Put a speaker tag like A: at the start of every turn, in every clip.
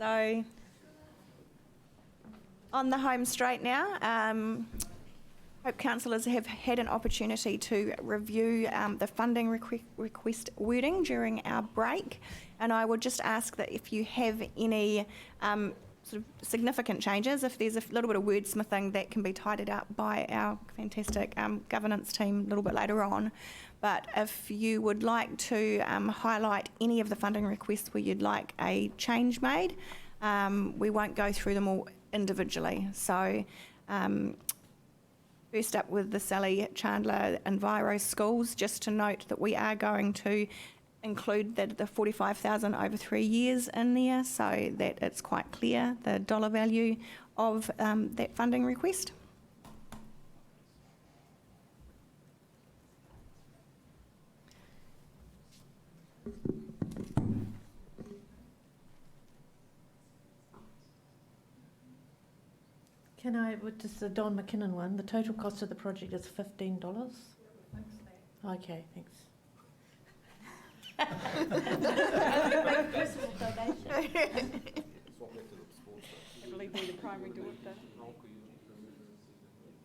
A: So, on the home straight now, hope councillors have had an opportunity to review the funding request wording during our break, and I would just ask that if you have any sort of significant changes, if there's a little bit of wordsmithing that can be tidied up by our fantastic governance team a little bit later on. But if you would like to highlight any of the funding requests where you'd like a change made, we won't go through them all individually. So first up with the Sally Chandler Enviro schools, just to note that we are going to include the 45,000 over 3 years in there, so that it's quite clear the dollar value of that funding request.
B: Can I, with just the Don McKinnon one, the total cost of the project is $15? Okay, thanks.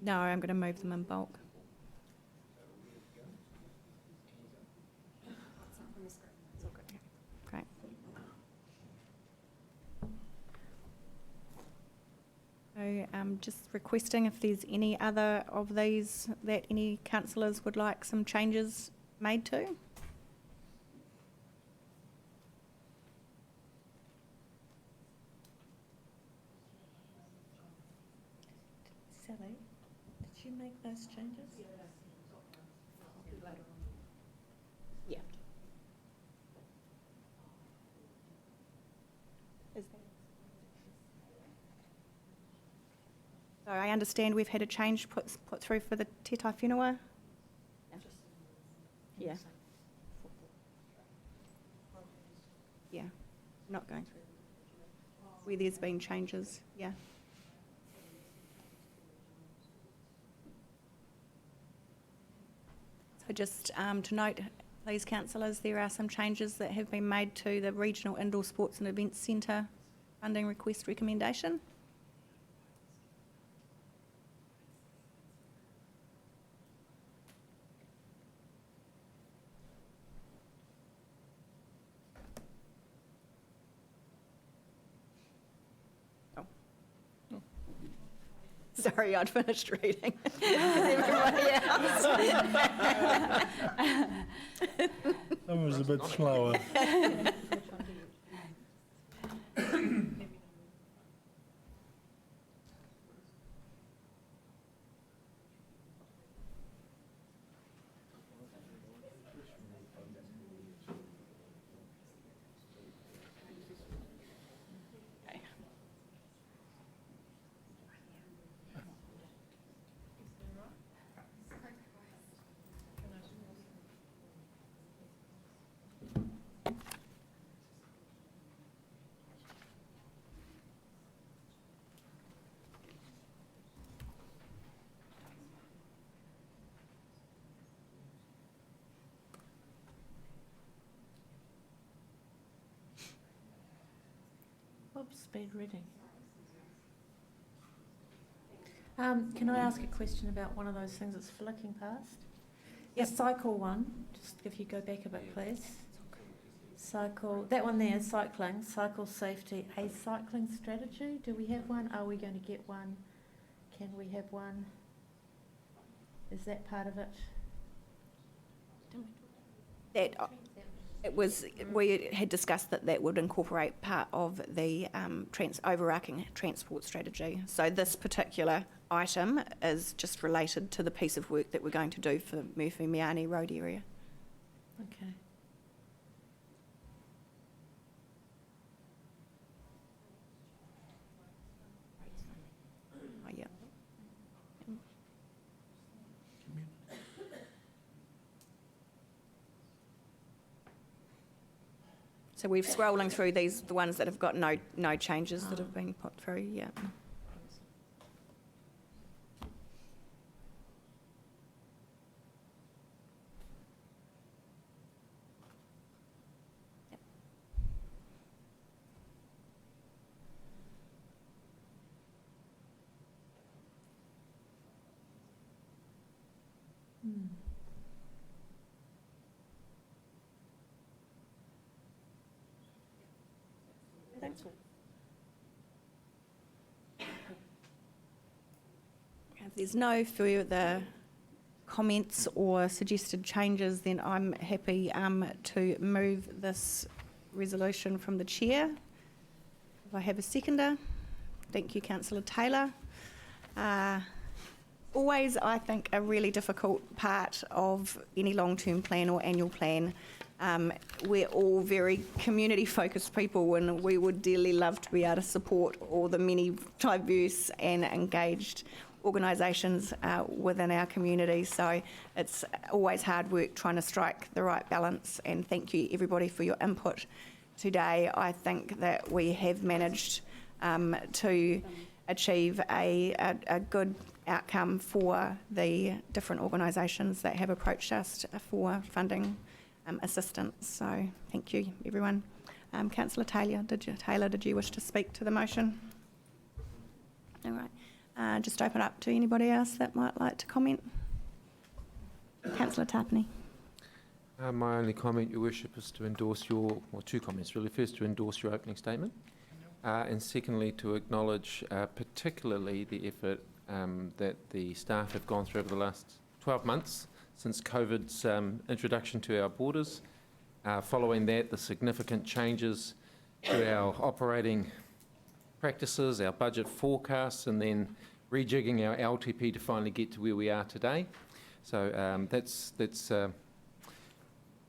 A: No, I'm going to move them in bulk. Great. So just requesting if there's any other of these that any councillors would like some changes made to.
B: Sally, did you make those changes?
A: Yeah. So I understand we've had a change put through for the Te Tai Whenua. Yeah. Yeah, not going through. Where there's been changes, yeah. So just to note, please councillors, there are some changes that have been made to the Regional Indoor Sports and Events Centre funding request recommendation. Sorry, I'd finished reading. Everybody else.
C: That was a bit slower.
B: Oops, speed reading. Can I ask a question about one of those things that's flicking past?
A: Yep.
B: The cycle one, just if you go back a bit, please. Cycle, that one there, cycling, cycle safety, a cycling strategy. Do we have one? Are we going to get one? Can we have one? Is that part of it?
A: It was, we had discussed that would incorporate part of the overarching transport strategy. So this particular item is just related to the piece of work that we're going to do for Murphy Meani Road area.
B: Okay.
A: Oh, yeah. So we're scrolling through these, the ones that have got no changes that have been put through, yeah. If there's no further comments or suggested changes, then I'm happy to move this resolution from the chair. If I have a seconder. Thank you, Councillor Taylor. Always, I think, a really difficult part of any long-term plan or annual plan. We're all very community-focused people, and we would dearly love to be able to support all the many diverse and engaged organisations within our community. So it's always hard work trying to strike the right balance, and thank you everybody for your input today. I think that we have managed to achieve a good outcome for the different organisations that have approached us for funding assistance. So thank you everyone. Councillor Taylor, did you wish to speak to the motion? All right. Just open up to anybody else that might like to comment. Councillor Tapney.
D: My only comment, Your Worship, is to endorse your, well, two comments really. First, to endorse your opening statement, and secondly, to acknowledge particularly the effort that the staff have gone through over the last 12 months since COVID's introduction to our borders. Following that, the significant changes to our operating practices, our budget forecasts, and then rejigging our LTP to finally get to where we are today. So that's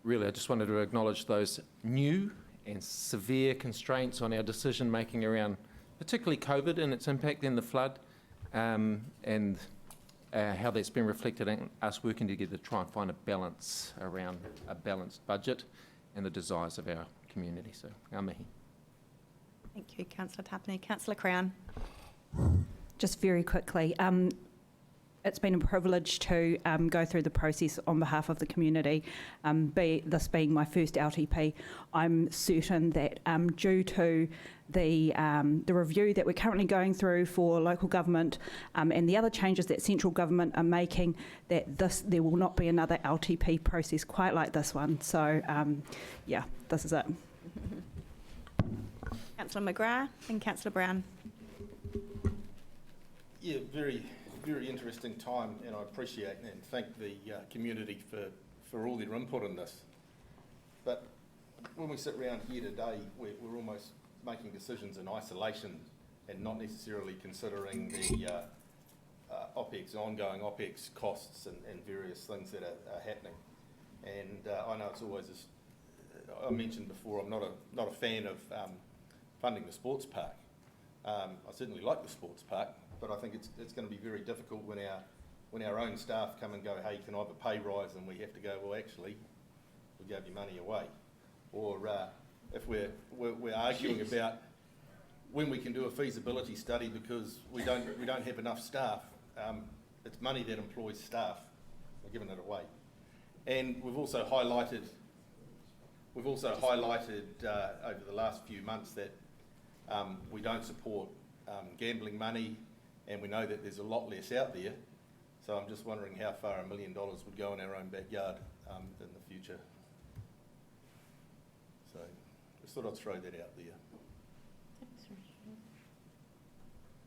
D: really, I just wanted to acknowledge those new and severe constraints on our decision making around particularly COVID and its impact in the flood, and how that's been reflected in us working together to try and find a balance around a balanced budget and the desires of our community. So, ngā mihi.
A: Thank you, Councillor Tapney. Councillor Crown.
E: Just very quickly, it's been a privilege to go through the process on behalf of the community, this being my first LTP. I'm certain that due to the review that we're currently going through for local government and the other changes that central government are making, that there will not be another LTP process quite like this one. So, yeah, this is it.
A: Councillor McGrath and Councillor Brown.
F: Yeah, very interesting time, and I appreciate and thank the community for all their input in this. But when we sit around here today, we're almost making decisions in isolation and not necessarily considering the ongoing OPEX costs and various things that are happening. And I know it's always, as I mentioned before, I'm not a fan of funding the sports park. I certainly like the sports park, but I think it's going to be very difficult when our own staff come and go, hey, can I have a pay rise? And we have to go, well, actually, we gave you money away. Or if we're arguing about when we can do a feasibility study because we don't have enough staff, it's money that employs staff. We're giving it away. And we've also highlighted over the last few months that we don't support gambling money, and we know that there's a lot less out there. So I'm just wondering how far $1 million would go in our own backyard in the future. So just thought I'd throw that out there.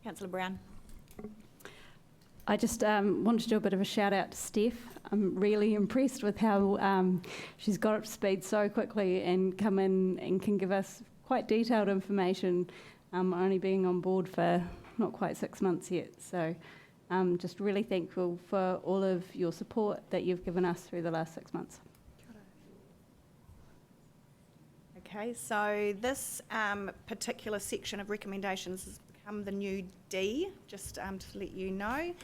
A: Councillor Brown.
G: I just wanted to do a bit of a shout out to Steph. I'm really impressed with how she's got up to speed so quickly and come in and can give us quite detailed information, only being on board for not quite 6 months yet. So just really thankful for all of your support that you've given us through the last 6 months.
A: Okay, so this particular section of recommendations has become the new D, just to let you know.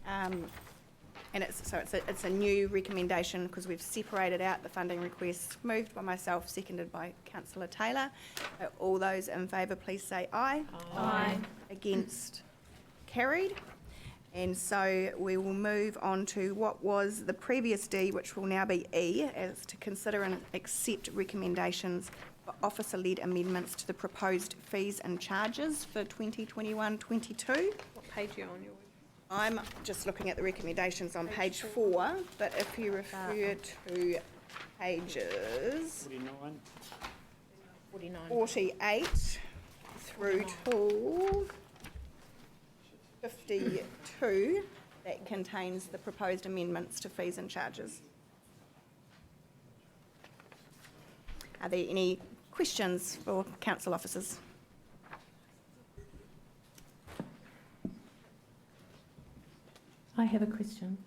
A: And it's a new recommendation because we've separated out the funding requests, moved by myself, seconded by Councillor Taylor. All those in favour, please say aye.
B: Aye.
A: Against, carried. And so we will move on to what was the previous D, which will now be E, as to consider and accept recommendations for officer-led amendments to the proposed fees and charges for 2021-22.
H: What page are you on?
A: I'm just looking at the recommendations on page 4, but if you refer to pages
H: 49.
A: 48 through to 52 that contains the proposed amendments to fees and charges. Are there any questions for council officers?
B: I have a question.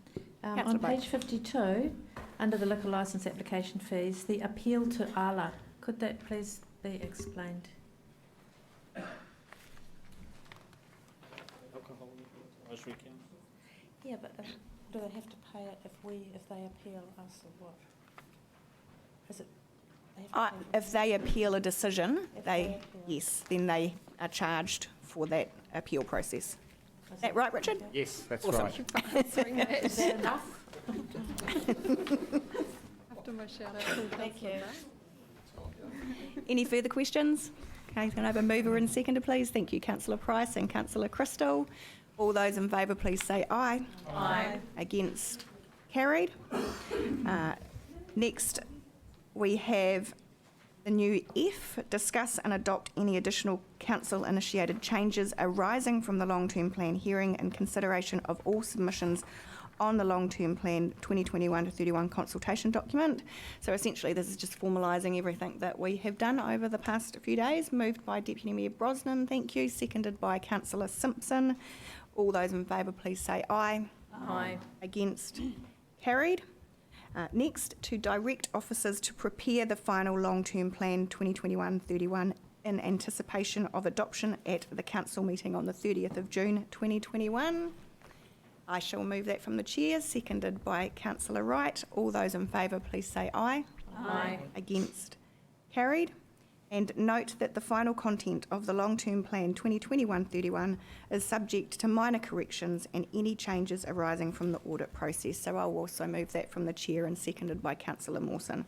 A: Councillor
B: On
A: Bowe.
B: page 52, under the liquor licence application fees, the appeal to ALA, could that please be explained? Yeah, but do they have to pay it if they appeal us or what? Is it? They have to pay it?
A: If they appeal a decision,
B: If they appeal.
A: yes, then they are charged for that appeal process. Is that right, Richard?
H: Yes, that's
A: Awesome.
H: right.
B: Is that enough?
G: After my shout out.
B: Thank you.
A: Any further questions? Okay, can I have a mover and seconder, please? Thank you, Councillor Price and Councillor Crystal. All those in favour, please say aye.
B: Aye.
A: Against? Carried. Next, we have the new F, discuss and adopt any additional council-initiated changes arising from the long-term plan hearing in consideration of all submissions on the long-term plan 2021 to 31 consultation document. So essentially this is just formalising everything that we have done over the past few days. Moved by Deputy Mayor Brosnan, thank you. Seconded by Councillor Simpson. All those in favour, please say aye.
B: Aye.
A: Against? Carried. Next, to direct officers to prepare the final long-term plan 2021-31 in anticipation of adoption at the council meeting on the 30th of June 2021. I shall move that from the chair, seconded by Councillor Wright. All those in favour, please say aye.
B: Aye.
A: Against? Carried. And note that the final content of the long-term plan 2021-31 is subject to minor corrections and any changes arising from the audit process. So I'll also move that from the chair and seconded by Councillor Mawson.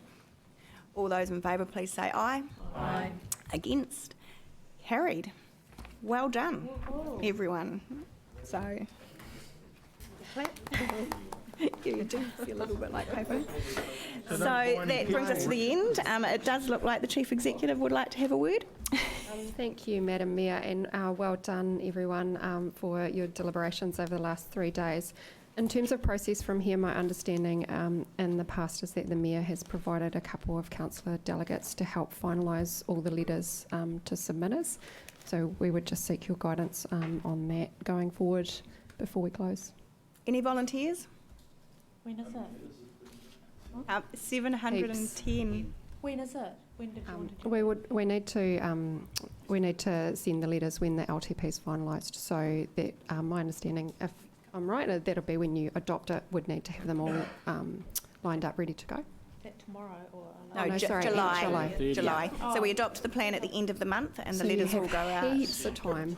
A: All those in favour, please say aye.
B: Aye.
A: Against? Carried. Well done, everyone. So, you do feel a little bit like paper. So that brings us to the end. It does look like the Chief Executive would like to have a word.
I: Thank you, Madam Mayor, and well done, everyone, for your deliberations over the last 3 days. In terms of process from here, my understanding in the past is that the Mayor has provided a couple of councillor delegates to help finalise all the letters to submitters. So we would just seek your guidance on that going forward before we close.
A: Any volunteers?
B: When is it?
A: 710.
B: When is it? When did you want to do it?
I: We need to send the letters when the LTP is finalised. So that my understanding, if I'm right, that'll be when you adopt it. Would need to have them all lined up, ready to go.
B: Is that tomorrow or?
I: no, sorry,
A: July.
I: July.
A: July.
B: Oh.
A: So we adopt the plan at the end of the month and the
I: So you
A: letters will
I: have
A: go out.
I: heaps of time.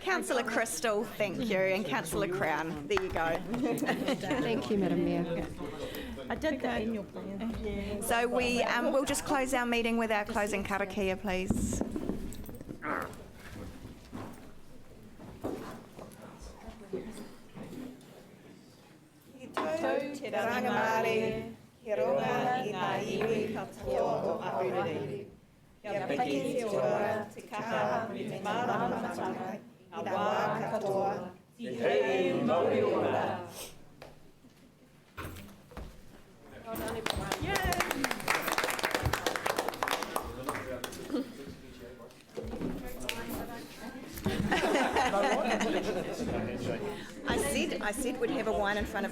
A: Councillor Crystal, thank you, and Councillor Crown. There you go.
I: Thank you, Madam Mayor.
B: I did that in your plan.
A: So we'll just close our meeting with our closing karakia, please. Te rangamare, he ronga i ngā iwi katoa o Ahuriri. Kia piki te ora, te kaha, me te marama matanga, i ngā wā katoa, ti hei mauri ora. Well done, everyone. I said we'd have a wine in front of